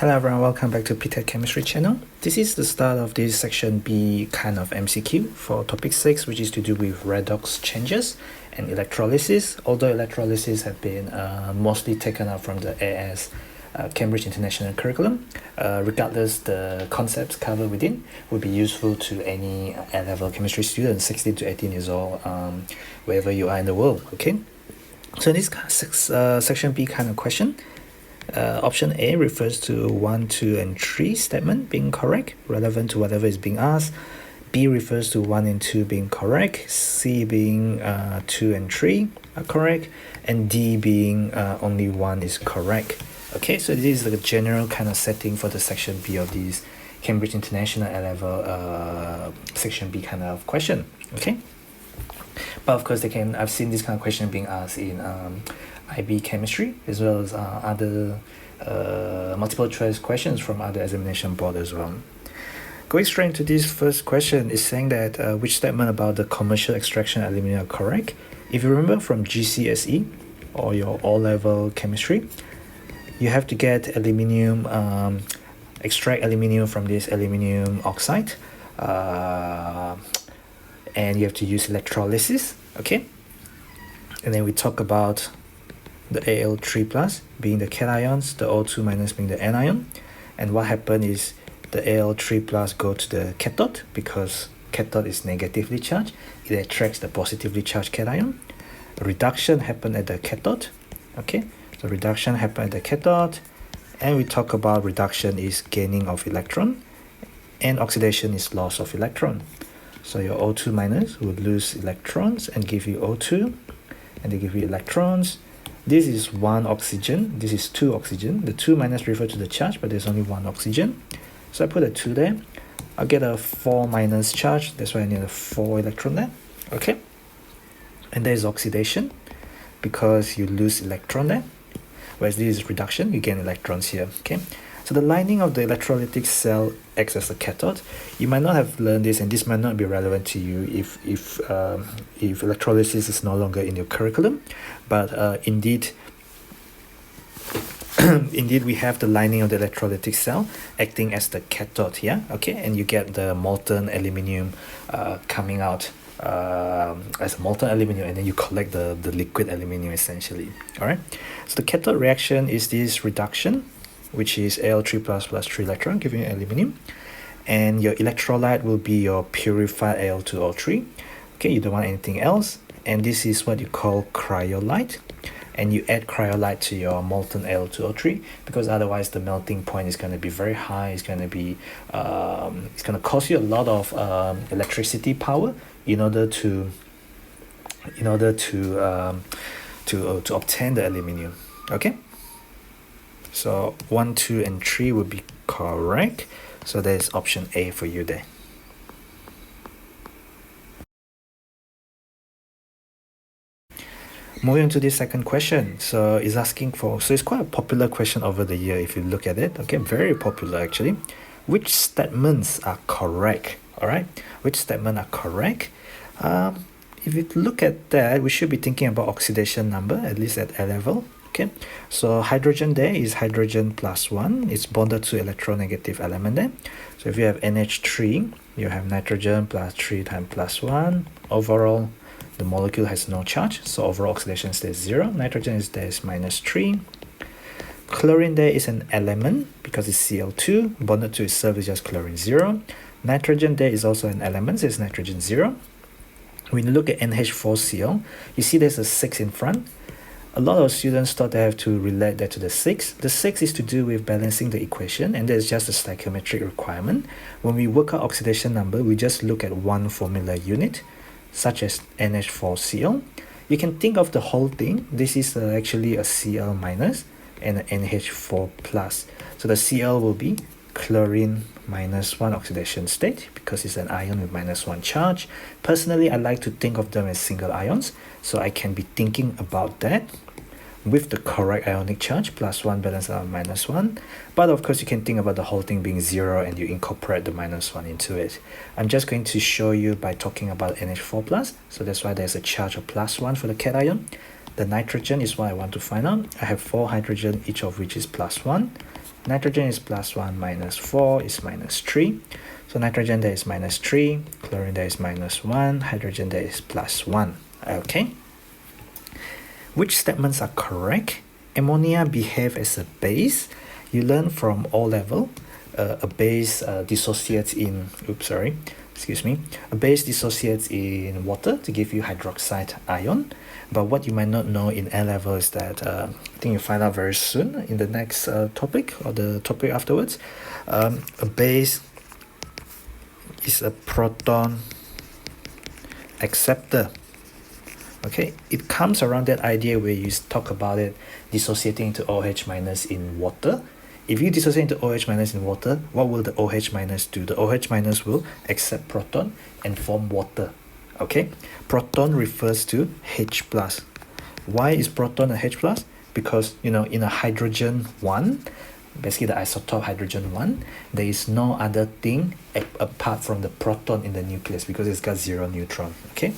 Hello everyone, welcome back to ptet.chemistry channel. This is the start of this section B kind of MCQ for topic 6, which is to do with redox changes and electrolysis. Although electrolysis have been mostly taken up from the AS Cambridge International Curriculum, regardless the concepts covered within will be useful to any A-level chemistry student 16 to 18 years old, wherever you are in the world. Okay, so in this section B kind of question, option A refers to 1, 2, and 3 statement being correct, relevant to whatever is being asked. B refers to 1 and 2 being correct, C being 2 and 3 are correct, and D being only 1 is correct. Okay, so this is the general kind of setting for the section B of this Cambridge International A-level section B kind of question. Okay, but of course I've seen this kind of question being asked in IB chemistry as well as other multiple choice questions from other examination board as well. Going straight into this first question is saying that which statement about the commercial extraction aluminum are correct. If you remember from GCSE or your O-level chemistry, you have to get aluminium, extract aluminium from this aluminium oxide, and you have to use electrolysis. Okay, and then we talk about the Al3 plus being the cations, the O2 minus being the anion, and what happened is the Al3 plus go to the cathode because cathode is negatively charged. It attracts the positively charged cation. Reduction happened at the cathode. Okay, so reduction happened at the cathode, and we talk about reduction is gaining of electron, and oxidation is loss of electron. So your O2 minus would lose electrons and give you O2, and they give you electrons. This is 1 oxygen, this is 2 oxygen. The 2 minus refer to the charge, but there's only 1 oxygen. So I put a 2 there. I'll get a 4 minus charge, that's why I need a 4 electron there. Okay, and there's oxidation because you lose electron there, whereas this is reduction, you gain electrons here. Okay, so the lining of the electrolytic cell acts as a cathode. You might not have learned this, and this might not be relevant to you if electrolysis is no longer in your curriculum, but indeed we have the lining of the electrolytic cell acting as the cathode here. Okay, and you get the molten aluminium coming out as a molten aluminium, and then you collect the liquid aluminium essentially. All right, so the cathode reaction is this reduction, which is Al3 plus 3 electron giving you aluminium, and your electrolyte will be your purified Al2O3. Okay, you don't want anything else, and this is what you call cryolite, and you add cryolite to your molten Al2O3 because otherwise the melting point is going to be very high. It's going to be it's going to cost you a lot of electricity power in order to obtain the aluminium. Okay, so 1, 2, and 3 would be correct. So there's option A for you there. Moving on to this second question. So it's asking for, so it's quite a popular question over the year if you look at it. Okay, very popular actually. Which statements are correct? All right, which statement are correct? If you look at that, we should be thinking about oxidation number, at least at A level. Okay, so hydrogen there is hydrogen plus 1. It's bonded to electronegative element there. So if you have NH3, you have nitrogen plus 3 times plus 1. Overall, the molecule has no charge, so overall oxidation stays 0. Nitrogen is there is minus 3. Chlorine there is an element because it's Cl2. Bonded to itself is just chlorine 0. Nitrogen there is also an element, so it's nitrogen 0. When you look at NH4Cl, you see there's a 6 in front. A lot of students thought they have to relate that to the 6. The 6 is to do with balancing the equation, and that's just a stoichiometric requirement. When we work out oxidation number, we just look at one formula unit, such as NH4Cl. You can think of the whole thing. This is actually a Cl minus and an NH4 plus. So the Cl will be chlorine minus 1 oxidation state because it's an ion with minus 1 charge. Personally, I like to think of them as single ions, so I can be thinking about that with the correct ionic charge, plus 1 balance out minus 1. But of course, you can think about the whole thing being 0 and you incorporate the minus 1 into it. I'm just going to show you by talking about NH4 plus, so that's why there's a charge of plus 1 for the cation. The nitrogen is what I want to find out. I have 4 hydrogen, each of which is plus 1. Nitrogen is plus 1 minus 4 is minus 3. So nitrogen there is minus 3, chlorine there is minus 1, hydrogen there is plus 1. Okay. Which statements are correct? Ammonia behave as a base. You learn from O level, a base dissociates in, a base dissociates in water to give you hydroxide ion. But what you might not know in A level is that, I think you'll find out very soon in the next topic or the topic afterwards. A base is a proton acceptor. Okay, it comes around that idea where you talk about it dissociating into OH minus in water. If you dissociate into OH minus in water, what will the OH minus do? The OH minus will accept proton and form water. Okay, proton refers to H plus. Why is proton a H plus? Because, you know, in a hydrogen 1, basically the isotope hydrogen 1, there is no other thing apart from the proton in the nucleus because it's got 0 neutron. Okay,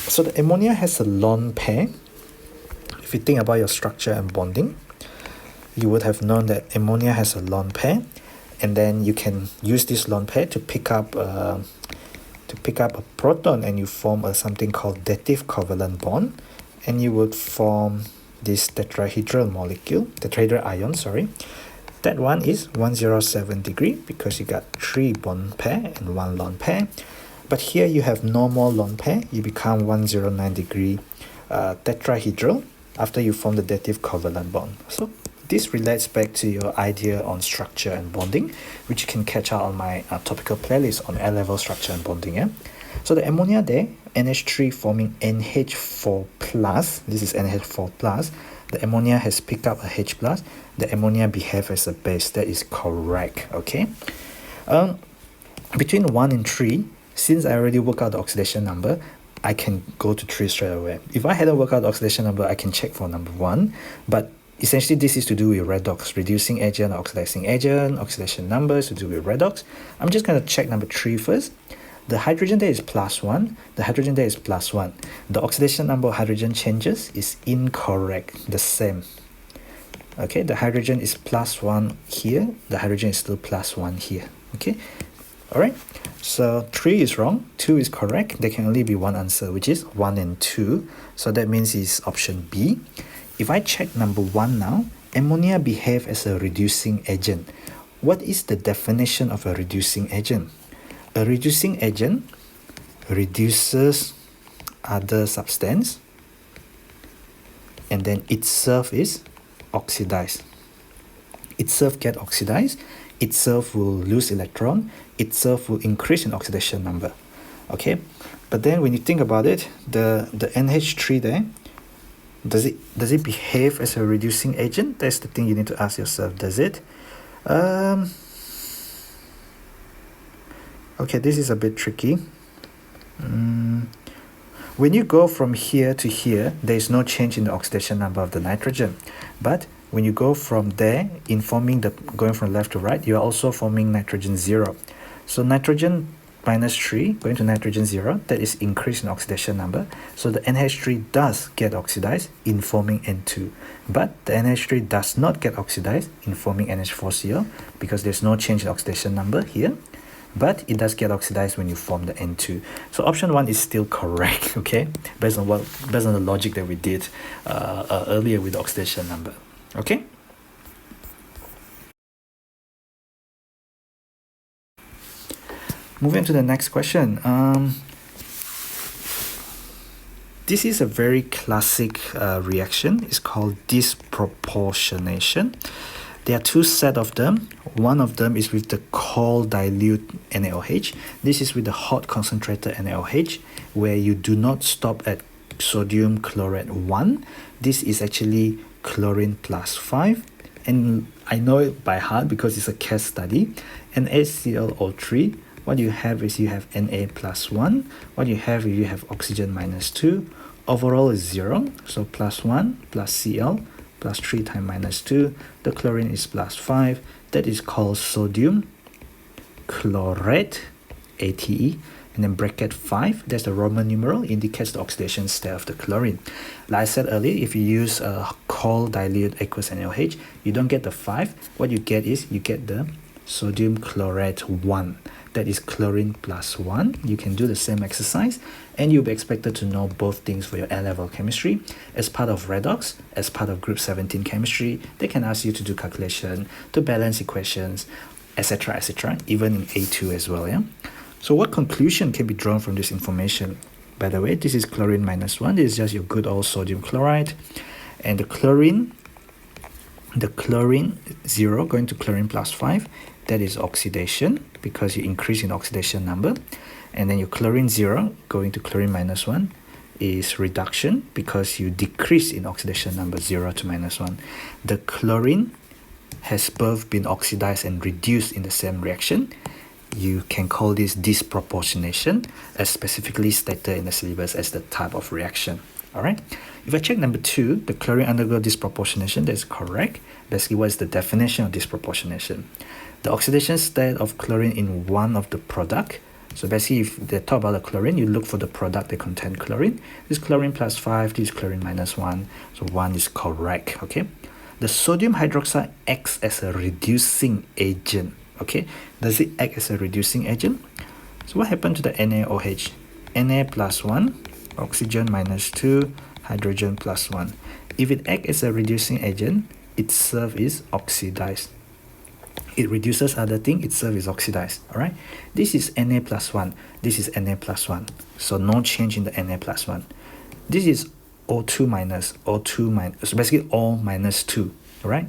so the ammonia has a lone pair. If you think about your structure and bonding, you would have known that ammonia has a lone pair, and then you can use this lone pair to pick up a proton, and you form something called dative covalent bond, and you would form this tetrahedral ion. That one is 107 degree because you got 3 bond pair and 1 lone pair. But here you have no more lone pair, you become 109 degree tetrahedral after you form the dative covalent bond. So this relates back to your idea on structure and bonding, which you can catch out on my topical playlist on A-level structure and bonding. Yeah? So the ammonia there, NH3 forming NH4+, this is NH4+, the ammonia has picked up a H+, the ammonia behave as a base. That is correct, okay? Between 1 and 3, since I already worked out the oxidation number, I can go to 3 straight away. If I hadn't worked out the oxidation number, I can check for number 1, but essentially this is to do with redox, reducing agent, oxidizing agent, oxidation numbers to do with redox. I'm just going to check number 3 first. The hydrogen there is plus 1, the hydrogen there is plus 1. The oxidation number of hydrogen changes is incorrect, the same. Okay, the hydrogen is plus 1 here, the hydrogen is still plus 1 here. Okay, alright, so 3 is wrong, 2 is correct. There can only be one answer, which is 1 and 2. So that means it's option B. If I check number 1 now, ammonia behave as a reducing agent. What is the definition of a reducing agent? A reducing agent reduces other substance and then itself is oxidized. Itself get oxidized, itself will lose electron, itself will increase in oxidation number. Okay, but then when you think about it, the NH3 there, does it behave as a reducing agent? That's the thing you need to ask yourself. Does it? Okay, this is a bit tricky. When you go from here to here, there is no change in the oxidation number of the nitrogen. But when you go from there, going from left to right, you are also forming nitrogen 0. So nitrogen minus 3 going to nitrogen 0, that is increase in oxidation number. So the NH3 does get oxidized in forming N2. But the NH3 does not get oxidized in forming NH4Cl because there's no change in oxidation number here. But it does get oxidized when you form the N2. So option 1 is still correct, okay? Based on the logic that we did earlier with the oxidation number, okay? Moving to the next question. This is a very classic reaction. It's called disproportionation. There are 2 sets of them. One of them is with the cold dilute NaOH. This is with the hot concentrated NaOH, where you do not stop at sodium chloride 1. This is actually chlorine plus 5. And I know it by heart because it's a case study. NaClO3, what you have is you have Na plus 1. What you have is you have oxygen minus 2. Overall is 0. So plus 1 plus Cl plus 3 times minus 2, the chlorine is plus 5. That is called sodium chlorate, ATE. and then bracket 5, that's the Roman numeral, indicates the oxidation state of the chlorine. Like I said earlier, if you use a cold dilute aqueous NaOH, you don't get the 5. What you get is, you get the sodium chlorate 1. That is chlorine plus 1. You can do the same exercise, and you'll be expected to know both things for your A-level chemistry. As part of Redox, as part of group 17 chemistry, they can ask you to do calculation, to balance equations, etc., etc., even in A2 as well, yeah? So what conclusion can be drawn from this information? By the way, this is chlorine minus 1. This is just your good old sodium chloride. And the chlorine 0 going to chlorine plus 5, that is oxidation, because you increase in oxidation number. And then your chlorine 0 going to chlorine minus 1 is reduction, because you decrease in oxidation number 0 to minus 1. The chlorine has both been oxidized and reduced in the same reaction. You can call this disproportionation, as specifically stated in the syllabus as the type of reaction. Alright, if I check number 2, the chlorine undergo disproportionation, that's correct. Basically, what is the definition of disproportionation? The oxidation state of chlorine in one of the product. So basically, if they talk about the chlorine, you look for the product that contain chlorine. This is chlorine plus 5, this is chlorine minus 1. So 1 is correct, okay? The sodium hydroxide acts as a reducing agent, okay? Does it act as a reducing agent? So what happened to the NaOH? Na plus 1, oxygen minus 2, hydrogen plus 1. If it acts as a reducing agent, itself is oxidized. It reduces other thing, itself is oxidized. Alright, this is Na plus 1, this is Na plus 1. So no change in the Na plus 1. This is O2 minus, so basically O minus 2. Alright,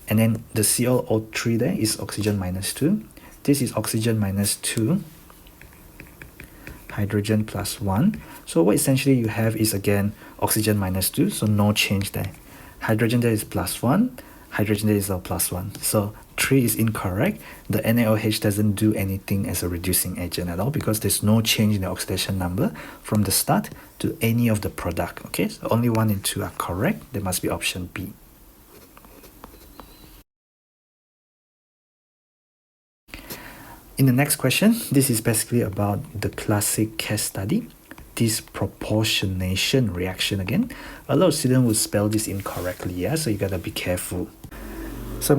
and then the ClO3 there is oxygen minus 2. This is oxygen minus 2, hydrogen plus 1. So what essentially you have is again oxygen minus 2, so no change there. Hydrogen there is plus 1, hydrogen there is a plus 1. So 3 is incorrect. The NaOH doesn't do anything as a reducing agent at all, because there's no change in the oxidation number from the start to any of the product. Okay, so only 1 and 2 are correct. There must be option B. In the next question, this is basically about the classic case study, disproportionation reaction again. A lot of students will spell this incorrectly, yeah, so you gotta be careful. So I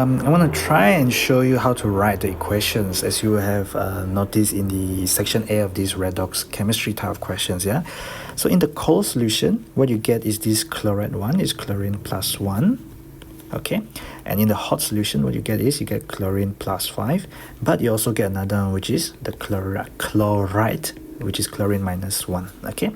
want to try and show you how to write the equations, as you have noticed in the section A of these Redox chemistry type of questions, yeah. So in the cold solution, what you get is this chlorate 1 is chlorine plus 1. Okay, and in the hot solution, what you get is you get chlorine plus 5, but you also get another one, which is the chloride, which is chlorine minus 1. Okay,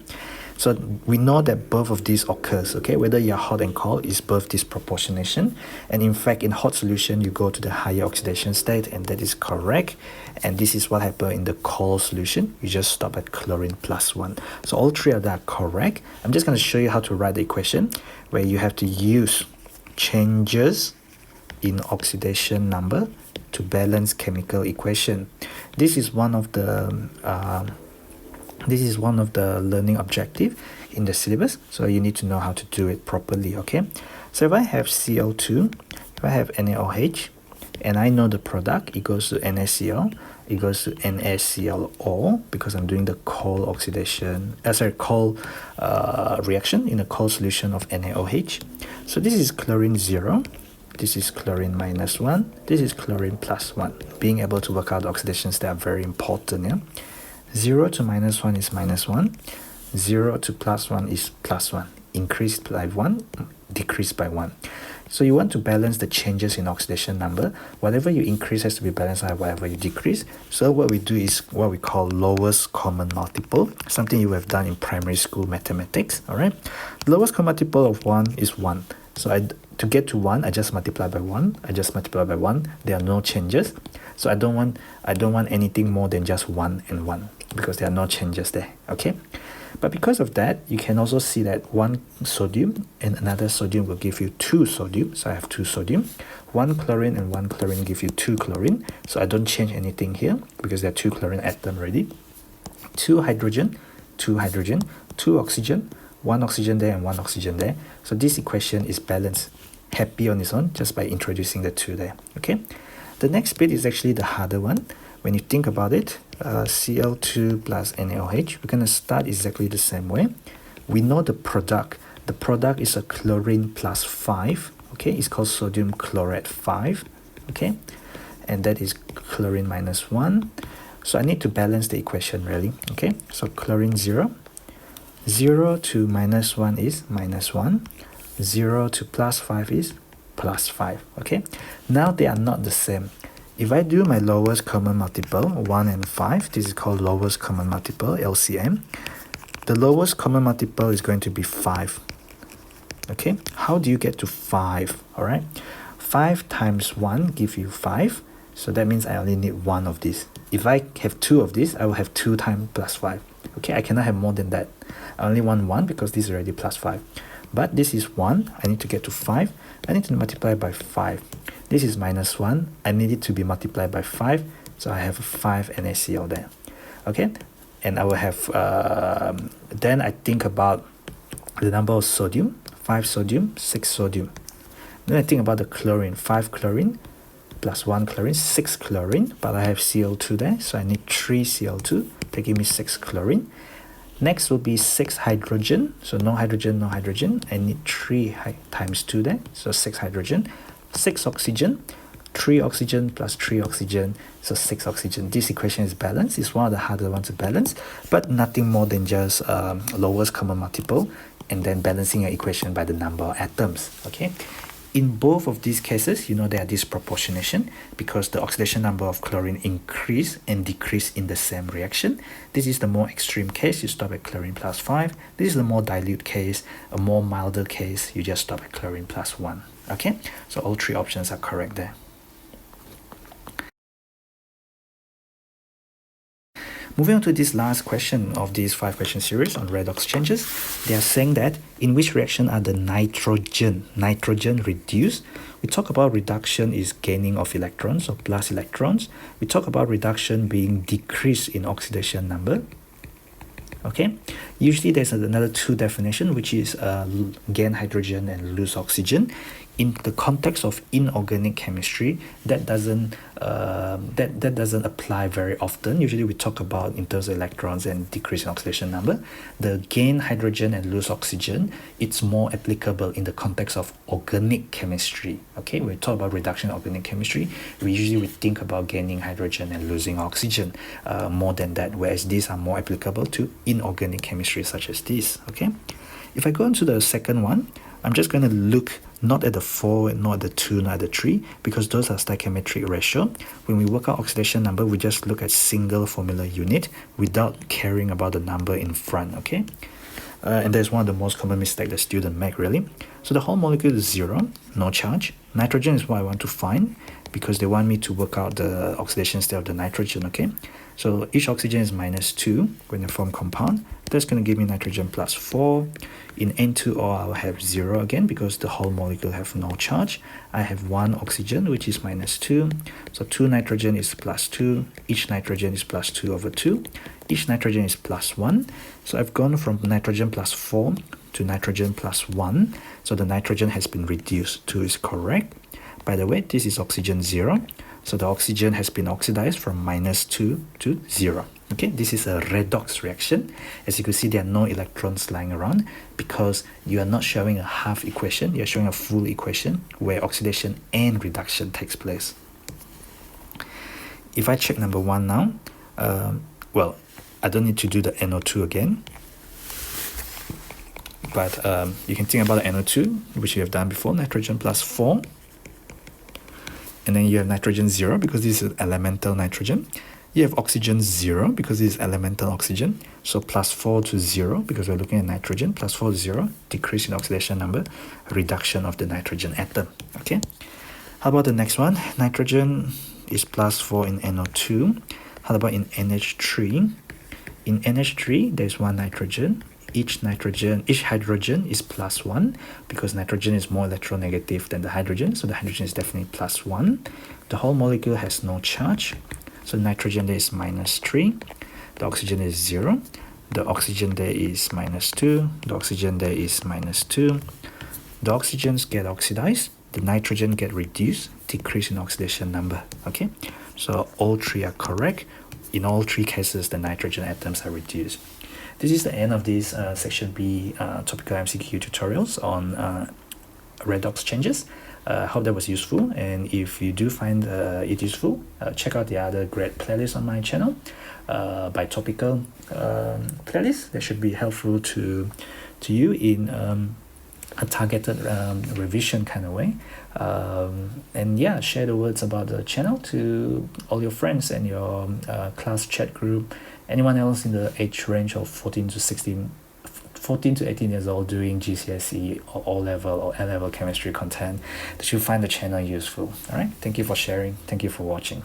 so we know that both of these occurs. Okay, whether you're hot and cold is both disproportionation, and in fact in hot solution you go to the higher oxidation state, and that is correct. And this is what happened in the cold solution. You just stop at chlorine plus 1. So all three of that are correct. I'm just going to show you how to write the equation, where you have to use changes in oxidation number to balance chemical equation. This is one of the learning objective in the syllabus, so you need to know how to do it properly. Okay, so if I have CO2, if I have NaOH, and I know the product equals to NaCl, equals to NaClO, because I'm doing the cold oxidation, cold reaction in a cold solution of NaOH. So this is chlorine 0, this is chlorine minus 1, this is chlorine plus 1. Being able to work out the oxidations, they are very important, yeah. 0 to minus 1 is minus 1, 0 to plus 1 is plus 1, increased by 1, decreased by 1. So you want to balance the changes in oxidation number. Whatever you increase has to be balanced by whatever you decrease. So what we do is what we call lowest common multiple, something you have done in primary school mathematics. All right, the lowest common multiple of 1 is 1. So to get to 1, I just multiply by 1. I just multiply by 1. There are no changes. So I don't want anything more than just 1 and 1, because there are no changes there. Okay. But because of that, you can also see that one sodium and another sodium will give you 2 sodium. So I have 2 sodium. 1 chlorine and 1 chlorine give you 2 chlorine. So I don't change anything here because there are 2 chlorine atoms already. 2 hydrogen, 2 hydrogen, 2 oxygen, 1 oxygen there and 1 oxygen there. So this equation is balanced, happy on its own, just by introducing the 2 there. Okay. The next bit is actually the harder one. when you think about it, Cl2 plus NaOH, we're going to start exactly the same way. We know the product. The product is a chlorine plus 5. Okay, it's called sodium chloride 5. Okay, and that is chlorine minus 1. So I need to balance the equation really. Okay, so chlorine 0. 0 to minus 1 is minus 1. 0 to plus 5 is plus 5. Okay, now they are not the same. If I do my lowest common multiple, 1 and 5, this is called lowest common multiple, LCM. The lowest common multiple is going to be 5. Okay, how do you get to 5? All right, 5 times 1 give you 5. So that means I only need 1 of this. If I have 2 of this, I will have 2 times plus 5. Okay, I cannot have more than that. I only want 1 because this is already plus 5. But this is 1. I need to get to 5. I need to multiply by 5. This is minus 1. I need it to be multiplied by 5. So I have 5 NaCl there. Okay, and I will have, then I think about the number of sodium. 5 sodium, 6 sodium. Then I think about the chlorine. 5 chlorine plus 1 chlorine, 6 chlorine. But I have Cl2 there, so I need 3 Cl2 to give me 6 chlorine. Next will be 6 hydrogen. So no hydrogen, no hydrogen. I need 3 times 2 there. So 6 hydrogen. 6 oxygen. 3 oxygen plus 3 oxygen. So 6 oxygen. This equation is balanced. It's one of the harder ones to balance. But nothing more than just lowest common multiple. And then balancing your equation by the number of atoms. Okay. In both of these cases, you know there are disproportionation because the oxidation number of chlorine increase and decrease in the same reaction. This is the more extreme case, you stop at chlorine plus 5. This is the more dilute case, a more milder case, you just stop at chlorine plus 1. Okay, so all 3 options are correct there. Moving on to this last question of this 5-question series on redox changes, they are saying that in which reaction are the nitrogen reduced? We talk about reduction is gaining of electrons or plus electrons. We talk about reduction being decrease in oxidation number. Okay, usually there's another 2 definition, which is gain hydrogen and lose oxygen. In the context of inorganic chemistry, that doesn't apply very often. Usually we talk about in terms of electrons and decrease in oxidation number. The gain hydrogen and lose oxygen, it's more applicable in the context of organic chemistry. Okay, when we talk about reduction in organic chemistry, we usually think about gaining hydrogen and losing oxygen more than that, whereas these are more applicable to inorganic chemistry such as this. Okay, if I go into the second one, I'm just going to look not at the 4, not at the 2, not at the 3, because those are stoichiometric ratio. When we work out oxidation number, we just look at single formula unit without caring about the number in front, okay? And that's one of the most common mistakes that students make, really. So the whole molecule is 0, no charge. Nitrogen is what I want to find because they want me to work out the oxidation state of the nitrogen, okay? So each oxygen is minus 2 when they form compound. That's going to give me nitrogen plus 4. In N2O, I'll have 0 again because the whole molecule have no charge. I have 1 oxygen, which is minus 2. So 2 nitrogen is plus 2. Each nitrogen is plus 2 over 2. Each nitrogen is plus 1. So I've gone from nitrogen plus 4 to nitrogen plus 1. So the nitrogen has been reduced. 2 is correct. By the way, this is oxygen 0. So the oxygen has been oxidized from minus 2 to 0. Okay, this is a redox reaction. As you can see, there are no electrons lying around because you are not showing a half equation, you're showing a full equation where oxidation and reduction takes place. If I check number 1 now, well, I don't need to do the NO2 again. But you can think about the NO2, which you have done before, nitrogen plus 4. And then you have nitrogen 0 because this is elemental nitrogen. You have oxygen 0 because this is elemental oxygen. So plus 4 to 0 because we're looking at nitrogen. Plus 4 to 0, decrease in oxidation number, reduction of the nitrogen atom. Okay. How about the next one? Nitrogen is plus 4 in NO2. How about in NH3? In NH3, there's 1 nitrogen. Each hydrogen is plus 1 because nitrogen is more electronegative than the hydrogen. So the hydrogen is definitely plus 1. The whole molecule has no charge. So nitrogen there is minus 3. The oxygen is 0. The oxygen there is minus 2. The oxygen there is minus 2. The oxygens get oxidized. The nitrogen get reduced, decrease in oxidation number. Okay. So all three are correct. In all three cases, the nitrogen atoms are reduced. This is the end of this section B topical MCQ tutorials on redox changes. Hope that was useful, and if you do find it useful, check out the other great playlists on my channel by topical playlist that should be helpful to you in a targeted revision kind of way. And yeah, share the words about the channel to all your friends and your class chat group, anyone else in the age range of 14 to 18 years old doing GCSE or O-level or A-level chemistry content that you find the channel useful. All right, thank you for sharing. Thank you for watching.